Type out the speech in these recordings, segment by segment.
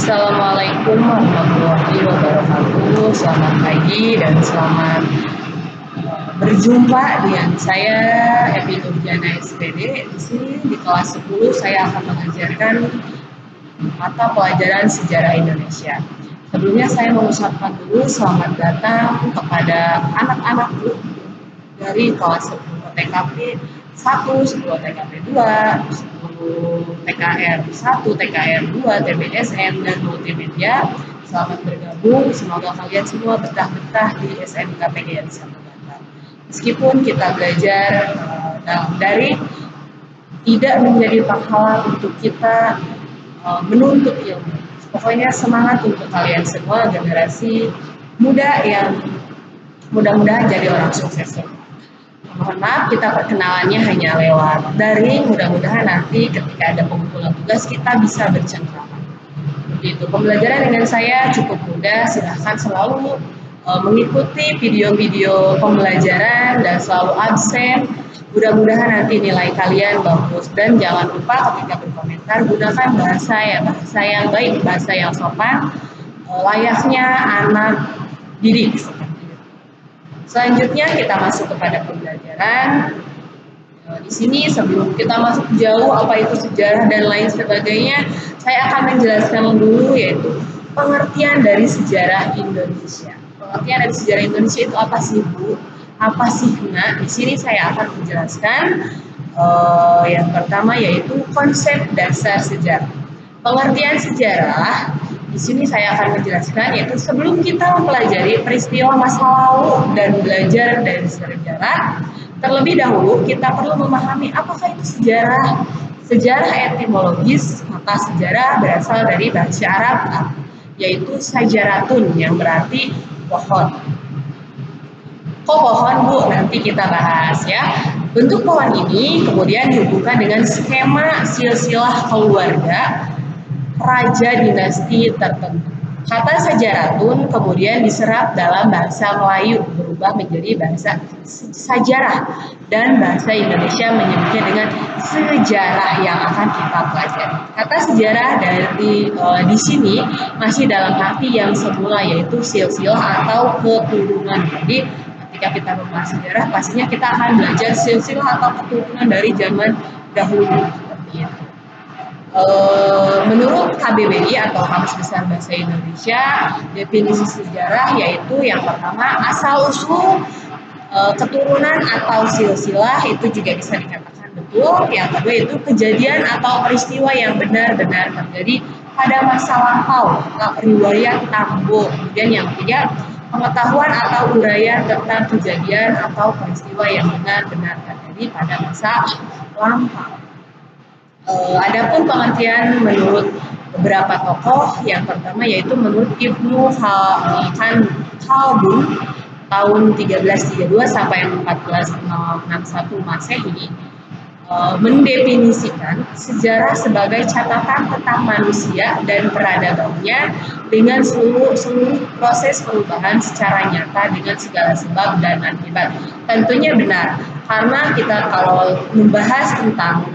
Assalamualaikum warahmatullahi wabarakatuh. Selamat pagi dan selamat berjumpa dengan saya Epi Nurjana SPD. Di sini di kelas 10 saya akan mengajarkan mata pelajaran sejarah Indonesia. Sebelumnya saya mengucapkan dulu selamat datang kepada anak-anakku dari kelas 10 TKP 1, 10 TKP 2, 10 TKR 1, TKR 2, TBSN, dan multimedia. Selamat bergabung, semoga kalian semua betah-betah di SMK PGRI 1 Batam. Meskipun kita belajar dari tidak menjadi penghalang untuk kita menuntut ilmu. Pokoknya semangat untuk kalian semua, generasi muda yang mudah-mudahan jadi orang sukses. Mohon maaf, kita perkenalannya hanya lewat daring. Mudah-mudahan nanti ketika ada pengumpulan tugas kita bisa bercengkrama. Begitu. Pembelajaran dengan saya cukup mudah. Silahkan selalu mengikuti video-video pembelajaran dan selalu absen. Mudah-mudahan nanti nilai kalian bagus, dan jangan lupa ketika berkomentar gunakan bahasa yang baik, bahasa yang sopan, layaknya anak didik. Selanjutnya kita masuk kepada pembelajaran. Di sini sebelum kita masuk jauh apa itu sejarah dan lain sebagainya, saya akan menjelaskan dulu yaitu pengertian dari sejarah Indonesia. Pengertian dari sejarah Indonesia itu apa sih, Bu? Apa sih? Nah, di sini saya akan menjelaskan yang pertama yaitu konsep dasar sejarah. Pengertian sejarah di sini saya akan menjelaskan yaitu sebelum kita mempelajari peristiwa masa lalu dan belajar dari sejarah, terlebih dahulu kita perlu memahami apakah itu sejarah. Sejarah etimologis, maka sejarah berasal dari bahasa Arab yaitu sajaratun yang berarti pohon. Kok pohon, Bu? Nanti kita bahas ya. Bentuk pohon ini kemudian dihubungkan dengan skema silsilah keluarga raja dinasti tertentu. Kata sajaratun kemudian diserap dalam bahasa Melayu berubah menjadi bahasa sajarah, dan bahasa Indonesia menyebutnya dengan sejarah yang akan kita pelajari. Kata sejarah di sini masih dalam arti yang semula yaitu silsilah atau keturunan. Jadi ketika kita membahas sejarah pastinya kita akan belajar silsilah atau keturunan dari zaman dahulu seperti itu. Menurut KBBI atau Kamus Besar Bahasa Indonesia, definisi sejarah yaitu yang pertama asal-usul keturunan atau silsilah, itu juga bisa dikatakan betul. Yang kedua itu kejadian atau peristiwa yang benar-benar terjadi pada masa lampau, riwayat tambo. Kemudian yang ketiga pengetahuan atau uraian tentang kejadian atau peristiwa yang benar-benar terjadi pada masa lampau. Adapun pengertian menurut beberapa tokoh, yang pertama yaitu menurut Ibnu Khaldun tahun 1332 sampai 1461 Masehi, mendefinisikan sejarah sebagai catatan tentang manusia dan peradabannya dengan seluruh proses perubahan secara nyata dengan segala sebab dan akibat. Tentunya benar, karena kita kalau membahas tentang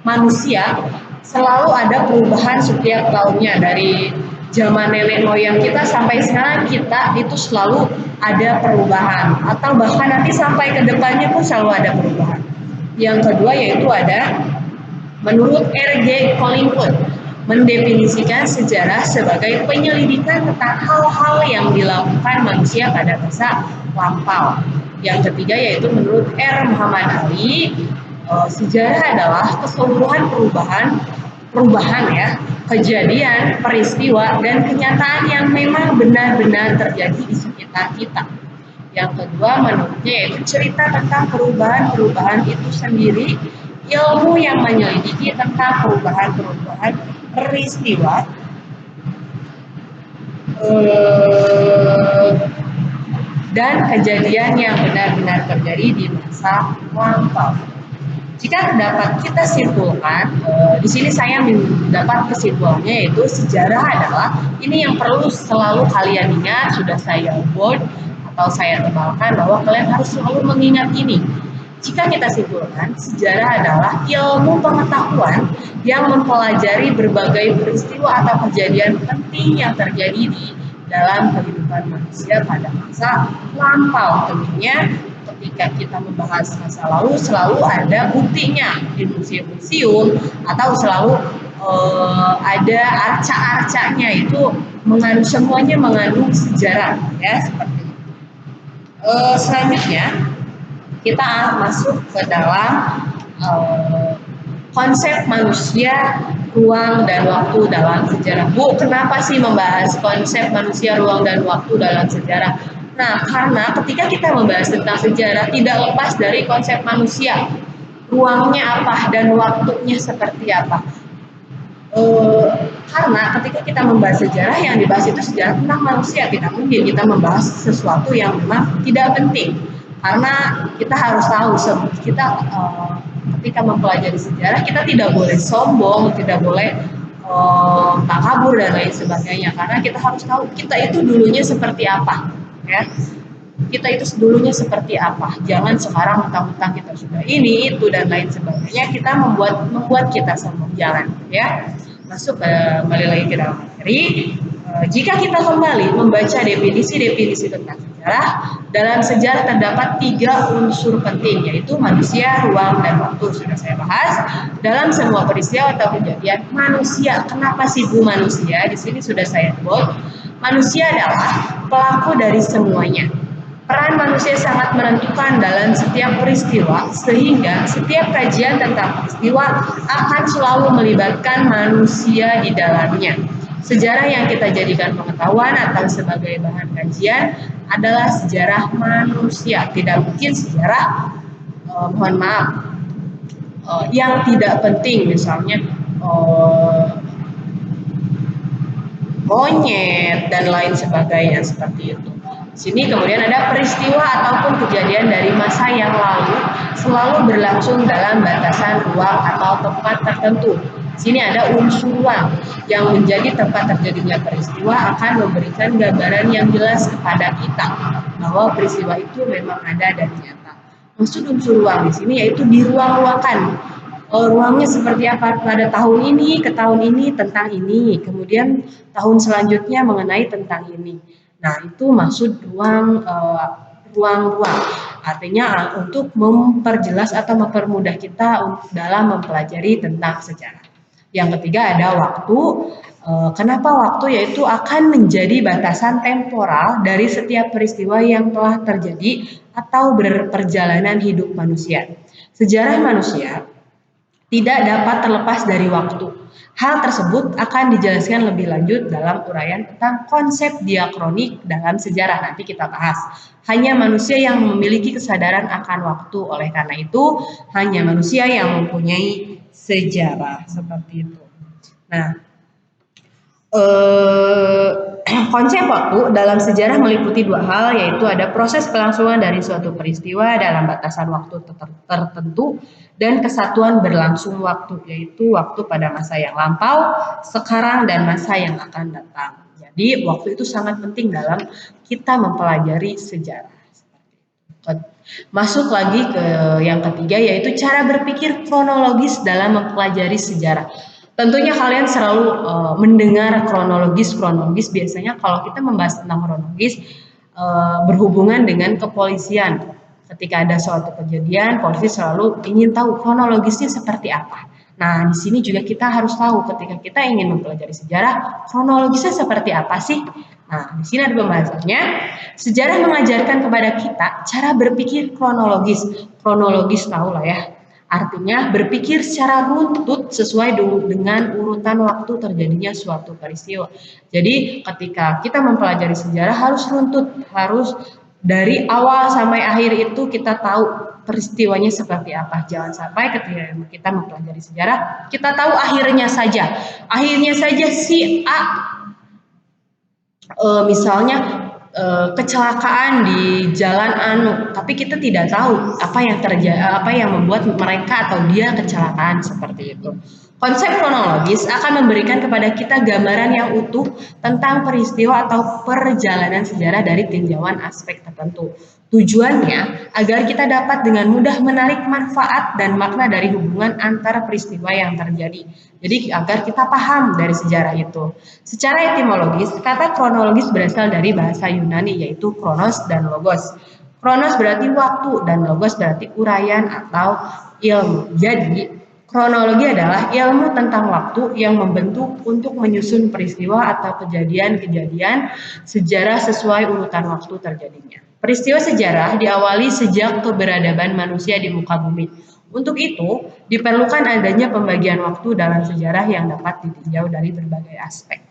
manusia selalu ada perubahan setiap tahunnya. Dari zaman nenek moyang kita sampai sekarang kita itu selalu ada perubahan, atau bahkan nanti sampai ke depannya pun selalu ada perubahan. Yang kedua yaitu ada menurut R.G. Collingwood, mendefinisikan sejarah sebagai penyelidikan tentang hal-hal yang dilakukan manusia pada masa lampau. Yang ketiga yaitu menurut R. Muhammad Ali, sejarah adalah keseluruhan perubahan ya, kejadian, peristiwa, dan kenyataan yang memang benar-benar terjadi di sekitar kita. Yang kedua menurutnya yaitu cerita tentang perubahan-perubahan itu sendiri, ilmu yang menyelidiki tentang perubahan-perubahan peristiwa dan kejadian yang benar-benar terjadi di masa lampau. Jika dapat kita simpulkan, di sini saya mendapat kesimpulannya yaitu sejarah adalah ini yang perlu selalu kalian ingat, sudah saya bold atau saya tebalkan bahwa kalian harus selalu mengingat ini. Jika kita simpulkan, sejarah adalah ilmu pengetahuan yang mempelajari berbagai peristiwa atau kejadian penting yang terjadi di dalam kehidupan manusia pada masa lampau. Tentunya ketika kita membahas masa lalu selalu ada buktinya di museum-museum atau selalu ada arca-arcanya itu semuanya mengandung sejarah ya seperti itu. Selanjutnya kita masuk ke dalam konsep manusia, ruang, dan waktu dalam sejarah. Bu, kenapa sih membahas konsep manusia, ruang, dan waktu dalam sejarah? Nah, karena ketika kita membahas tentang sejarah, tidak lepas dari konsep manusia. Ruangnya apa dan waktunya seperti apa. Karena ketika kita membahas sejarah, yang dibahas itu sejarah tentang manusia. Tidak mungkin kita membahas sesuatu yang memang tidak penting. Karena kita harus tahu, kita ketika mempelajari sejarah, kita tidak boleh sombong, tidak boleh takabur dan lain sebagainya. Karena kita harus tahu kita itu dulunya seperti apa, ya. Kita itu dulunya seperti apa. Jangan sekarang mentang-mentang kita sudah ini, itu dan lain sebagainya. Kita membuat kita sombong. Jangan, ya. Masuk kembali lagi ke dalam materi. Jika kita kembali membaca definisi-definisi tentang sejarah, dalam sejarah terdapat 3 unsur penting, yaitu manusia, ruang, dan waktu. Sudah saya bahas. Dalam semua peristiwa atau kejadian, manusia. Kenapa sih Bu manusia? Di sini sudah saya sebut. Manusia adalah pelaku dari semuanya. Peran manusia sangat menentukan dalam setiap peristiwa, sehingga setiap kajian tentang peristiwa akan selalu melibatkan manusia di dalamnya. Sejarah yang kita jadikan pengetahuan atau sebagai bahan kajian adalah sejarah manusia. Tidak mungkin sejarah, mohon maaf, yang tidak penting, misalnya monyet dan lain sebagainya seperti itu. Sini kemudian ada peristiwa ataupun kejadian dari masa yang lalu selalu berlangsung dalam batasan ruang atau tempat tertentu. Sini ada unsur ruang yang menjadi tempat terjadinya peristiwa akan memberikan gambaran yang jelas kepada kita bahwa peristiwa itu memang ada dan nyata. Maksud unsur ruang di sini yaitu diruang-ruangkan. Ruangnya seperti apa pada tahun ini ke tahun ini tentang ini, kemudian tahun selanjutnya mengenai tentang ini. Nah, itu maksud ruang-ruang. Artinya untuk memperjelas atau mempermudah kita dalam mempelajari tentang sejarah. Yang ketiga ada waktu. Kenapa waktu? Yaitu akan menjadi batasan temporal dari setiap peristiwa yang telah terjadi atau berperjalanan hidup manusia. Sejarah manusia tidak dapat terlepas dari waktu. Hal tersebut akan dijelaskan lebih lanjut dalam uraian tentang konsep diakronik dalam sejarah. Nanti kita bahas. Hanya manusia yang memiliki kesadaran akan waktu. Oleh karena itu, hanya manusia yang mempunyai sejarah. Seperti itu. Nah, konsep waktu dalam sejarah meliputi 2 hal, yaitu ada proses kelangsungan dari suatu peristiwa dalam batasan waktu tertentu dan kesatuan berlangsung waktu, yaitu waktu pada masa yang lampau, sekarang, dan masa yang akan datang. Jadi waktu itu sangat penting dalam kita mempelajari sejarah. Masuk lagi ke yang ketiga, yaitu cara berpikir kronologis dalam mempelajari sejarah. Tentunya kalian selalu mendengar kronologis biasanya kalau kita membahas tentang kronologis berhubungan dengan kepolisian. Ketika ada suatu kejadian, polisi selalu ingin tahu kronologisnya seperti apa. Nah, di sini juga kita harus tahu ketika kita ingin mempelajari sejarah, kronologisnya seperti apa sih? Nah, di sini ada pembahasannya. Sejarah mengajarkan kepada kita cara berpikir kronologis. Kronologis tahu lah ya. Artinya berpikir secara runtut sesuai dengan urutan waktu terjadinya suatu peristiwa. Jadi ketika kita mempelajari sejarah harus runtut, harus dari awal sampai akhir itu kita tahu peristiwanya seperti apa. Jangan sampai ketika kita mempelajari sejarah kita tahu akhirnya saja. Akhirnya saja si A misalnya kecelakaan di jalan tapi kita tidak tahu apa yang terjadi, apa yang membuat mereka atau dia kecelakaan seperti itu. Konsep kronologis akan memberikan kepada kita gambaran yang utuh tentang peristiwa atau perjalanan sejarah dari tinjauan aspek tertentu. Tujuannya agar kita dapat dengan mudah menarik manfaat dan makna dari hubungan antara peristiwa yang terjadi. Jadi agar kita paham dari sejarah itu. Secara etimologis, kata kronologis berasal dari bahasa Yunani yaitu kronos dan logos. Kronos berarti waktu dan logos berarti uraian atau ilmu. Jadi, kronologi adalah ilmu tentang waktu yang membentuk untuk menyusun peristiwa atau kejadian-kejadian sejarah sesuai urutan waktu terjadinya. Peristiwa sejarah diawali sejak keberadaban manusia di muka bumi. Untuk itu, diperlukan adanya pembagian waktu dalam sejarah yang dapat ditinjau dari berbagai aspek.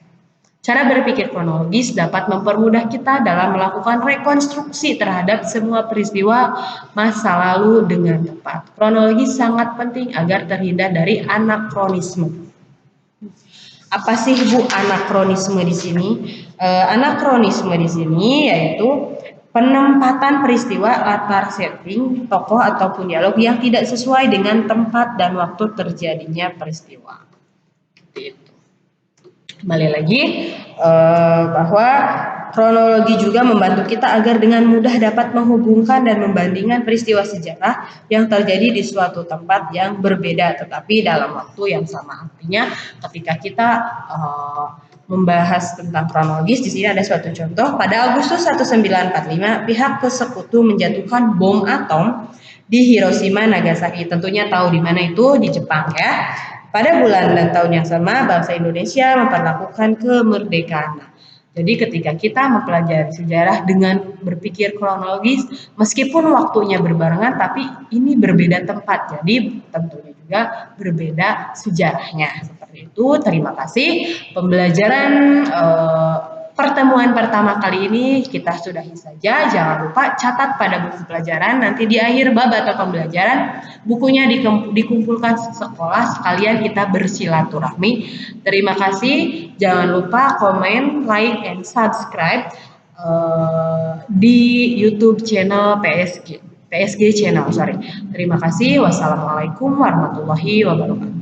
Cara berpikir kronologis dapat mempermudah kita dalam melakukan rekonstruksi terhadap semua peristiwa masa lalu dengan tepat. Kronologi sangat penting agar terhindar dari anakronisme. Apa sih Bu anakronisme di sini? Anakronisme di sini yaitu penempatan peristiwa latar setting, tokoh ataupun dialog yang tidak sesuai dengan tempat dan waktu terjadinya peristiwa. Gitu. Kembali lagi bahwa kronologi juga membantu kita agar dengan mudah dapat menghubungkan dan membandingkan peristiwa sejarah yang terjadi di suatu tempat yang berbeda tetapi dalam waktu yang sama. Artinya ketika kita membahas tentang kronologis, di sini ada suatu contoh. Pada Agustus 1945, pihak persekutu menjatuhkan bom atom di Hiroshima Nagasaki. Tentunya tahu di mana itu, di Jepang ya. Pada bulan dan tahun yang sama, bangsa Indonesia memperlakukan kemerdekaan. Jadi ketika kita mempelajari sejarah dengan berpikir kronologis, meskipun waktunya berbarengan, tapi ini berbeda tempat. Jadi tentunya juga berbeda sejarahnya. Seperti itu, terima kasih. Pembelajaran pertemuan pertama kali ini kita sudahi saja. Jangan lupa catat pada buku pelajaran. Nanti di akhir bab atau pembelajaran bukunya dikumpulkan sekolah. Sekalian kita bersilaturahmi. Terima kasih. Jangan lupa komen, like, and subscribe di YouTube channel PSG channel. Terima kasih. Wassalamualaikum warahmatullahi wabarakatuh.